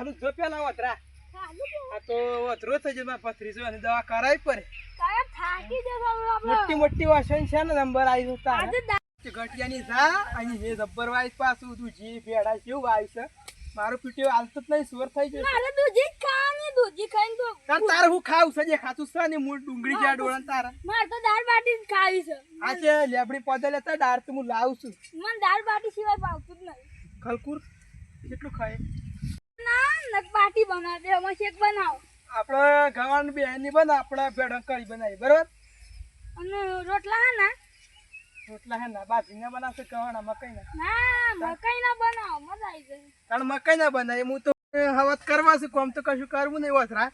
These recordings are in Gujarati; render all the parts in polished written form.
હાલું જો પેલા વતરા આ તો વતરો થઈ જશે પથરી જો અને દવા કરાવી પડે કાયા થાકી જશે આપણે મોટી મોટી વાસણ છે ને નંબર આવી જતો તારે ઘટિયાની જા અહીં જે જબ્બર વાઈસ પાછું તું જી ભેડા કેવું આવી છે મારો પીટીઓ હાલતો જ નહીં સુવર થઈ ગયો મારે દૂધી ખાવાની દૂધી ખાઈને તો તારે હું ખાવું છે જે ખાતું છે ને મૂળ ડુંગળી જ્યાં ડોળા તારા મારે તો દાળ બાટી જ ખાવી છે આ છે લેબડી પોતે લેતા દાળ તો હું લાવું છું મને દાળ બાટી સિવાય ભાવતું જ નહીં ખલકુર કેટલું ખાય ના નક બાટી બનાવ દે અમે શેક બનાવ આપણે ગવાન બેની બના આપણે ભેડા કરી બનાવી બરોબર અને રોટલા હે ને રોટલા હે ના બાજરીના બનાવશે કવાના મકાઈના ના મકાઈ ના બનાવ મજા આવી જાય કારણ મકાઈ ના બનાવી હું તો હવત કરવા છે કોમ તો કશું કરવું નહીં વસરા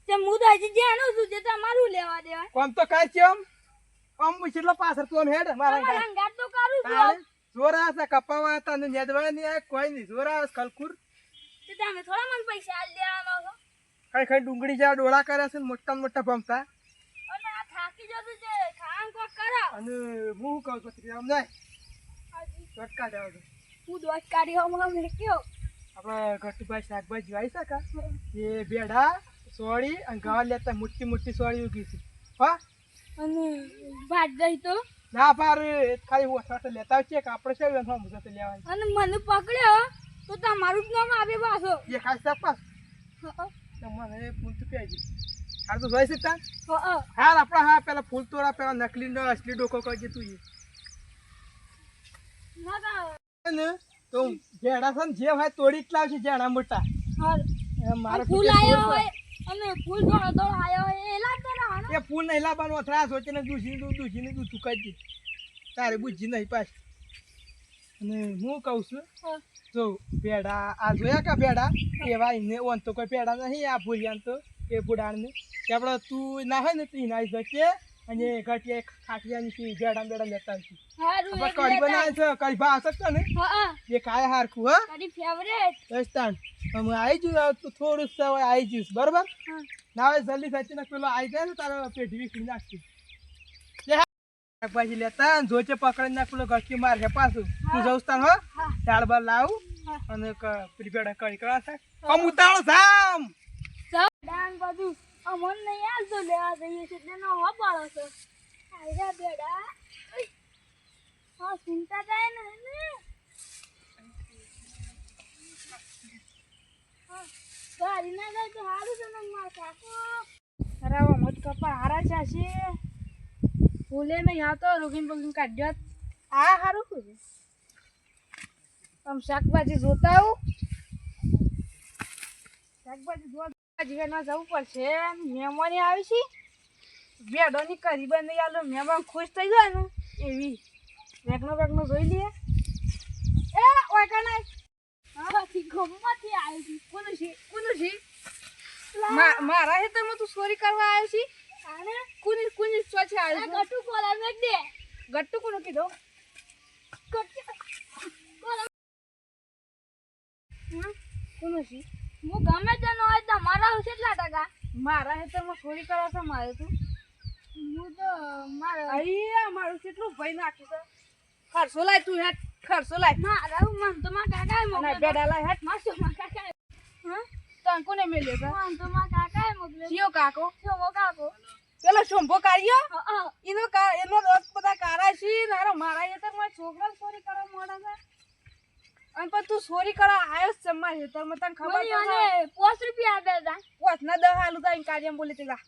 તે હું તો હજી જાણું છું જે તમારું લેવા દેવા કોમ તો કર છે આમ કેટલો પાછળ તું આમ હેડ મારા ગાડ તો કરું છું જોરા છે કપાવા હતા ને નેદવા નહીં કોઈ નહીં જોરા કલકુર તે તમે થોડા મને પૈસા આલ દેવાનો છો કઈ કઈ ડુંગળી જ્યાં ડોળા કર્યા છે મોટા મોટા ભમતા અને આ થાકી જતું છે ખાવાનું કોક કરો અને હું કહું પત્રી આમ નહીં ચટકા દેવા દો હું દોસ્ત કાઢી હમણાં મેં કયો આપણે ઘટુભાઈ શાકભાજી વાવી શકા એ ભેડા સોળી અને ગવા લેતા મોટી મોટી સોળી ઉગી છે હા અને ભાત દઈ તો ના પાર ખાલી ઓછા લેતા છે કે આપણે છે મુજબ લેવાની અને મને પકડ્યો તો તમારું જ નામ આવે પાછો એ ખાસ તપાસ મને ફૂલ તો પી હાલ તો જોઈ શકતા હાલ આપણા હા પેલા ફૂલ તોડા પેલા નકલી નો અસલી ડોકો કરજે તું ને તો ભેડા છે ને જે હોય તોડી જ લાવશે જેણા મોટા મારે ફૂલ આવ્યો હોય અને ફૂલ થોડો થોડો આવ્યો હોય એ લાગતો ને એ ફૂલ નહીં લાવવાનો ત્રાસ હોય ને દૂધીને તું ચૂકાઈ તારે બુજી નહીં પાછ અને હું કહું છું જો ભેડા આ જોયા કા ભેડા એવા એને ઓન તો કોઈ ભેડા નહીં આ ભૂલિયાન તો એ બુડાણને કે આપણે તું ના હોય ને તું નાઈ શકે અને ઘટિયા ખાટિયાની ભેડા બેડા લેતા આવીશું કઢી બનાવે છે કઢી ભાવ શકતો ને એ કાય હારખું હા કઢી ફેવરેટ દસ્તાન હું આવી જઉં થોડું સમય આવી જઈશ બરોબર ના હવે જલ્દી સાચી ને પેલો આવી જાય ને તારો પેઢી વીખી નાખશું શાકભાજી લેતા જોચે પકડી નાખ પેલો ઘટકી માર હે પાછું તું જઉં તાન હો દાળ બાર લાવું અને પેલી ભેડા કઢી કરવા છે આમ ઉતાળો જામ દાન બધું અમન નહીં આવતો લેવા જઈએ છે તેનો હબાળો છે આયરા બેડા હા ચિંતા થાય ને ગાડી ના જાય તો સારું છે ને માર કાકો રાવા મત કપા હારા ચાશે ફૂલે નહીં આવતો રોગીન બગીન કાઢ્યો આ સારું શું છે આમ શાકભાજી જોતા આવું શાકભાજી જોવા જીવનમાં જવું પડશે મહેમાની આવી છે ભેડોની કરી બની આલો મહેમાન ખુશ થઈ જાય ને એવી વેકનો જોઈ લઈએ એ ઓય કણાય હાથી ગમમાંથી આવી કોનું છે મારા હેતરમાં તું ચોરી કરવા આવ્યો છે આને કોની ચોચે આવ્યો ગટુ કોલા મેક દે ગટ્ટુ કોનું કીધું કોનું છે હું ગમે તેનો હોય તમારા હશે કેટલા ટકા મારા હેતરમાં ચોરી કરવા છે મારે તું હું તો મારા અહીંયા મારું કેટલું ભય નાખ્યું છે ખર્ચો લાય તું હેઠ ખર્ચો લાય મારા મન તો માં કાકા અને બેડા લાય હેઠ માસો માં કાકા હા તન કોને મેલ્યો છે મન તો માં કાકા મોકલે જીઓ કાકો છોવો કાકો પેલો શંભો કાઢ્યો હા એનો રોજ બધા કારા છે નારો મારા હેતરમાં છોકરા ચોરી કરવા મોડા છે અને પણ તું ચોરી કરવા આવ્યો છે મારા હેતરમાં તને ખબર મને 5 રૂપિયા આપે તા પોત ના 10 હાલું તા કાર્યમ બોલી તીલા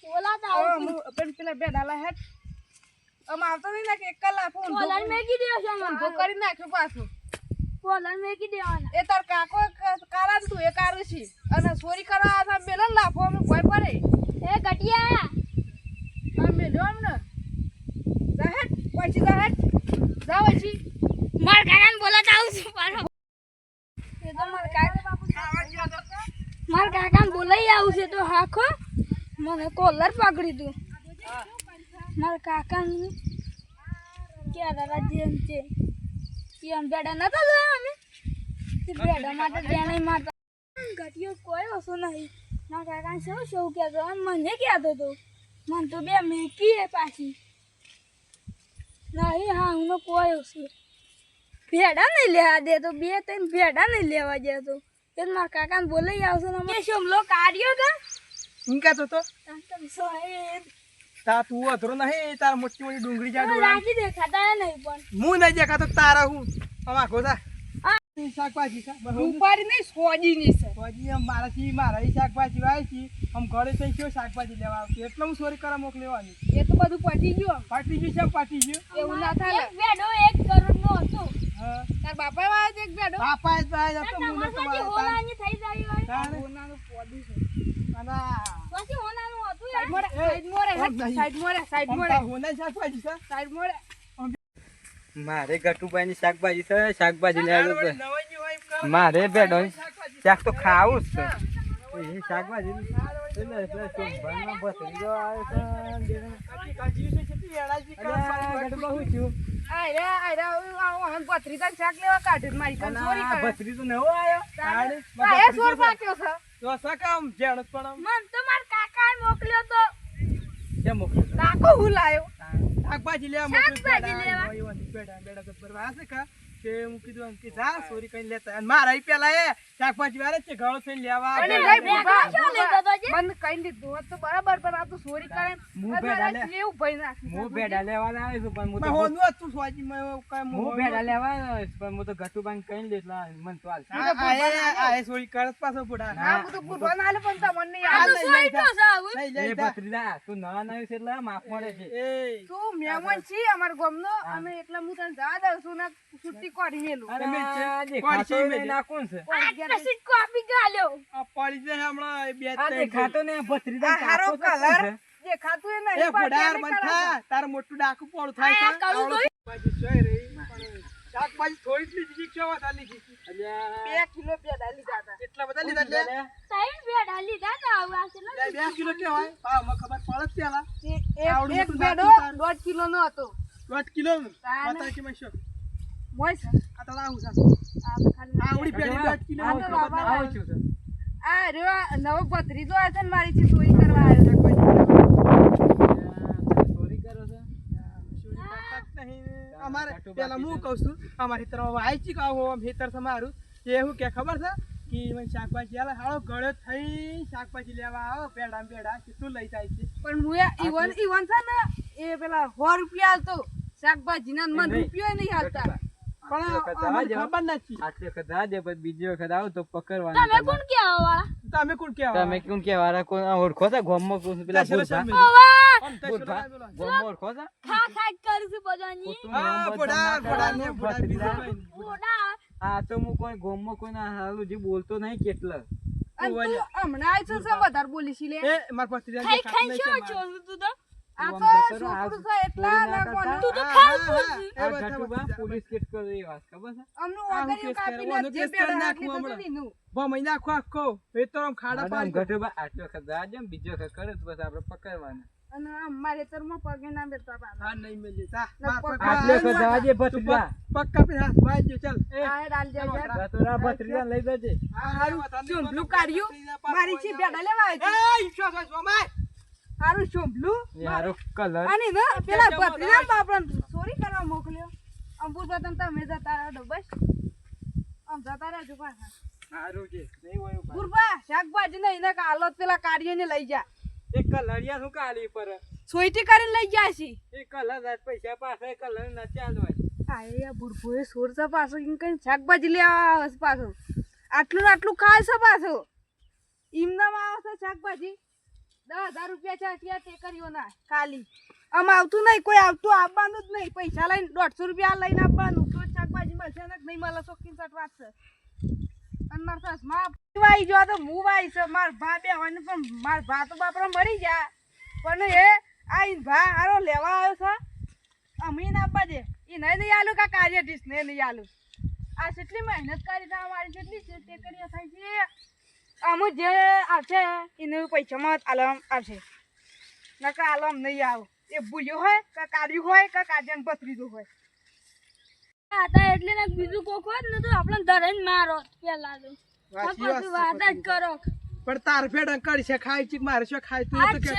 ઓલા તા પેલા બેડા લાય હેઠ આવતો નહીં ને કે એક કલાક ફોન કોલર મેકી દેયો છે ફોન કરી નાખ્યો પાછું કોલર મેકી દેવાના એ તાર કાકો કારા તું એ કારું છે અને ચોરી કરવા આ મેલો લાફો અમે ભય પડે એ ગટિયા આ મેલ્યો અમને જાહેર પછી જાહેર જાવ પછી માર કાકાને બોલાતા આવું છું પાછો એ તો માર કાકા માર કાકાને બોલાઈ આવું છે તો હાખો મને કોલર પકડી તું મારા કાકાને ક્યાં દાદા છે એમ બેડા નતા જોયા અમે બેડા માટે બેણા મારતા ઘટિયો કોઈ વસ્તુ નહીં મારા કાકાને શું કહેતો મને કહેતો હતો મને તો બે મેકી પાછી નહીં હા હું કોઈ વસ્તુ ભેડા નહીં લેવા દે તો બે ત્રણ ભેડા નહીં લેવા દે તો એ મારા કાકાને બોલાઈ આવશે ને અમે શોમલો કાઢ્યો તા હું કહેતો તો તમ સોહેદ તા તું અધરો નહીં તાર મોટી મોટી ડુંગળી જા ડોળા રાજી દેખાતા નહીં પણ હું નહીં દેખાતો તારા હું અમા ગોદા શાકભાજી છે ઉપાડી નહીં સોજીની છે શાકભાજી મારાથી મારા શાકભાજી વાય છે આમ ઘરે થઈ ગયો શાકભાજી લેવા આવતી એટલે હું ચોરી કરવા મોકલેવાની એ તો બધું પટી ગયું પાટી ગયું છે પાટી ગયું એવું ના થાય એક બેડો 1 કરોડ નો હતો હા તાર બાપા વાળા છે એક બેડો બાપા જ ભાઈ તો હું તમારા હોનાની થઈ જાય હોય સોનાનું પોદું છે આના પછી હોનાનું હતું સાઈડ યાર. મોરે સાઈડ મોરે સાઈડ મોરે હોના શાકભાજી છે સાઈડ મોરે મારે ગટુભાઈની શાકભાજી છે શાકભાજી લેવા તો નવાઈ હોય એમ કરો. મારે બેડો શાકભાજી શાક તો ખાવું જ છે એ શાકભાજી એટલે સોમવારનો ભત્રીજો આવ્યો છે કાચી કાચી છે કેટલી વેળાજી અલ્યા, ગટુભા હું છું આયરા પથરીતા શાક લેવા કાઢે મારી કાન ચોરી આ કરે ભત્રીજો નવો આવ્યો તાણે આ સોર પાક્યો છે તો સકામ જેણસ પણ આમ મન તો મારા કાકાએ મોકલ્યો તો કેમ મોકલ્યો? નાકો હું લાયો શાકભાજી લેવા શાકભાજી લેવા. બેડા બેડા તો પરવા હશે કા કે હું કીધું આમ કે જા ચોરી કઈ લેતા અને મારા ઈ પેલા એ શાકભાજી વાળા છે ગાળો થઈને લેવા અને આવે. લઈ બેગા શું લેતો તો જે? બંધ કઈ દીધું હોત તો બરાબર પણ આ તો ચોરી કરે હું બેડા લે. એવું ભઈ નાખી હું બેડા લેવા આવ્યો છું પણ હું મેં તો હોનું હતું સ્વાજી મેં કાંઈ હું બેડા લેવા આવ્યો છું, પણ હું તો ગટુભાઈને કઈ લેટલા મન તો હાલ આ ચોરી કરત પાછો પુડા આ બધું પૂરવા ના આલે પણ તમને નહીં આ આલે. તો સોઈટો છે આવું. લઈ એ લઈ ભત્રીજા તું નવા નવી છે એટલે માફ મળે છે એ તું મહેમાન છી અમારા ગામનો અને એટલે હું તને જવા દઉં છું ને છુટ્ટી કાઢી મેલું અરે તમે છે, આ કોણ દેખાતો છે એ નહીં, મેં? ના કોણ છે આ કશી કોપી ગાલ્યો. આ પડી જાય હમણાં એ બે આ ત્રણ દેખાતો ને ભત્રીજા આ હારો કાકો તો કલર કોણ છે? દેખાતું એ એ નહીં પણ ફોડાર કેને મન કરે થા તાર મોટું ડાકુ પોળું થાય આ છે કરું તો શાકભાજી સોય રહી પણ શાકભાજી થોડી જ લીધી છે કેવા તાલી લીધી અલ્યા, 2 કિલો પેડા લીધા હતા એટલા બધા લીધા લે સાઈડ બેડા લીધા તા આવું આ છે ને. લે 2 કિલો કેવાય ભાવ માં ખબર પડે જ પેલા આવડું એક મોટું પેડો ડાકુ તાર. 1.5 કિલો નો હતો 8 કિલો તાને. બતા કે મેં શું મોય છે આ તારા હું સાસ આ તો ખાલી આવડી પેડી 8 કિલો આવું આ તો છું, આવું છું સર. આ રહ્યો નવો ભત્રીજો આવે છે ને મારી થી ચોરી કરવા આવ્યો ચોરી કરો છો? અમારે પેલા હું કહું છું અમારી તરફ વાય છે કે આવો આમ હેતર છે મારું એ હું કે ખબર છે કે મને શાકભાજી આલે હાળો ગળે થઈ શાકભાજી લેવા આવો પેડા ને પેડા કેટલું લઈ જાય છે પણ હું ઈવન છે ને એ પેલા 100 રૂપિયા હાલતો શાકભાજી ના મન રૂપિયો નહીં હાલતા પણ અમને ખબર નથી આટલી વખત આ દે પછી બીજી વખત આવો તો તમે પકડવાનું કોણ કે આવા? તમે કોણ કેવા તમે કેમ કે વાળા કોઈ ઓળખો છો ગોમમાં કોઈ પેલા દશરથ ભૂરભા? આવા આમ તો ભૂરભા? શોધવા બોલો. ગોમમાં ઓળખો છો? ખા ખા કરું છું બધાની. ખોટું હા નામ ફોડા બદનામ ફોડા ના ને કરવાનું, ફોડા ભત્રીજા. બીજું કઈ નહીં. ઓડા આ તો હું કોઈ ગોમમાં કોઈ ના હાલું જે બોલતો નહીં કેટલા અને તું હમણાં આવી છો છે વધારે બોલી છી લે એ માર પત્રી ખાઈ ખાઈ શું છો તું તો? આ તું તો આમ જતો રહો, છોકરું આ છે એટલા ચોરી ના ના કરતા. કોણ તું તો ખાવું છું. આ ગટુબા પોલીસ કેસ કરો એ વાત ખબર છે? અમનું આ હું ઓગળિયું કેસ કાપીને કરવાનો, જે કેસ પેડા કરી નાખી નાખું તો હમણાં. દીનું. મહિના આખો આખો એ તો આમ ખાડા આમ પાડી ગટુબા આટલી વખત આ જેમ બીજી વખત કરે તો બસ આપણે પકડવાના. અને આમ મારે તરમાં પગે ના બેસતા પાછા. હા નહીં મેલી તા ના, માર પગ- પગ આટલી વખત જવા દે તું ભત્રીજા. પગ કાપી હાથ વાઈ ચાલ એ આ ડાલ દે યાર. ગટુરા ભત્રીજા લઈ જજે. ચોંભલું કાઢ્યું મારી છે બેડા લેવા આવી હતી. એ ઈચ્છો છો સોમાય હારું ચોંભલું એ હારો કલર અને ને પેલા ભત્રીજા બાપરાને ચોરી કરવા મોકલ્યો અંબુર બતન તમે જતા રહો બસ આમ જતા રહેજો પાછા હારું છે નહીં હોય એવું. ગુરબા શાકભાજી ને એને કાલો પેલા કાઢીને લઈ જા એ કલરિયા શું કાલી પર સોઈટી કરીને લઈ જાય છે એ કલર આજ પૈસા પાસે કલર ના ચાલવાય. આ બુરભોએ સોર છે પાછો એમ કઈ શાકભાજી લેવા આવે છે પાછો આટલું ને આટલું ખાય છે પાછો ઈમનામાં આવે છે શાકભાજી 10,000 રૂપિયા છે ત્યાં તે કર્યો ના ખાલી આમ આવતું નહીં કોઈ આવતું આવવાનું જ નહીં પૈસા લઈને 150 રૂપિયા લઈને આવવાનું તો જ શાકભાજી મળશે ને નહીં મળે શોખીન સટ વાત છે અને મારા સસમા વાઈ જો તો હું વાઈ છે માર ભા બે હોય પણ માર ભા તો બાપરા મરી ગયા પણ એ આ ભા હારો લેવા આવ્યો છે અમે ના આપવા દે એ નહીં આલું કા કાર્ય ડીશ ને નહીં આલું આ કેટલી મહેનત કરી છે અમારી કેટલી છે તે કરી થાય છે અમુ જે આવશે એને પૈસામાં આલમ આવશે નકા આલમ નહીં આવ એ ભૂલ્યો હોય કે કાર્યું હોય કે કાર્યન પથરીતું હોય હતા એટલે ને બીજું કોક હોત ને તો આપણે ધરાઈને મારો પેલા તો વાસી પછી વાત જ કરો. પણ તાર ફેડ કરી છે ખાઈ ચીક મારે શું ખાય તું આ તો કે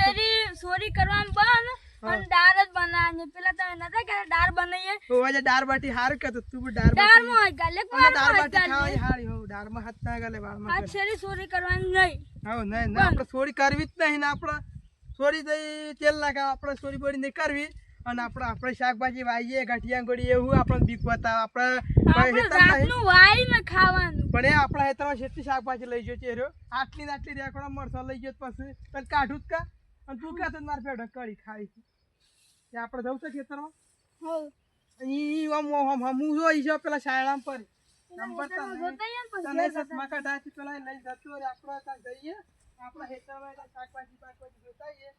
ચોરી કરવા બંધ પણ દાળ જ બનાવવાની ખાવાની પેલા તમે નતા કે દાળ બનાવીએ ઓ આજે દાળ બાટી હારું કે તું બી દાળ દાળ બાટી માં ગાલે અમે દાળ બાટી ખાવાની હારી હો દાળ માં હાથ ના ગાલે વાળ આ માં છેરી ચોરી કરવાની નહીં હા નહીં ના આપણે ચોરી કરવી જ નહીં ને આપણે ચોરી થઈ તેલ નાખા આપણે ચોરી બોરી નહીં કરવી અને આપણે શાકભાજી વાવીએ ગાંઠિયા ગોળી એવું આપણે બીક બતાવે આપણે આપણે રાતનું વાઈ ને ખાવાનું પણ એ આપણા હેતરમાં જેટલી શાકભાજી લઈ ગયો છે આટલી ને આટલી રેકડા મરસા લઈ ગયો પછી પેલા કાઢું જ કા અને તું કહેતો મારે પેડો કરી ખાવી છે આપણે જવું છે ખેતરમાં હો ઈ હું જો ઈ પેલા શાળામાં પર નંબર જોતા યાર પછી તને સસમા કાઢાથી પેલા લઈ જતો રે આપણે ત્યાં જઈએ આપણા હેતરમાં શાકભાજી જોતાઈએ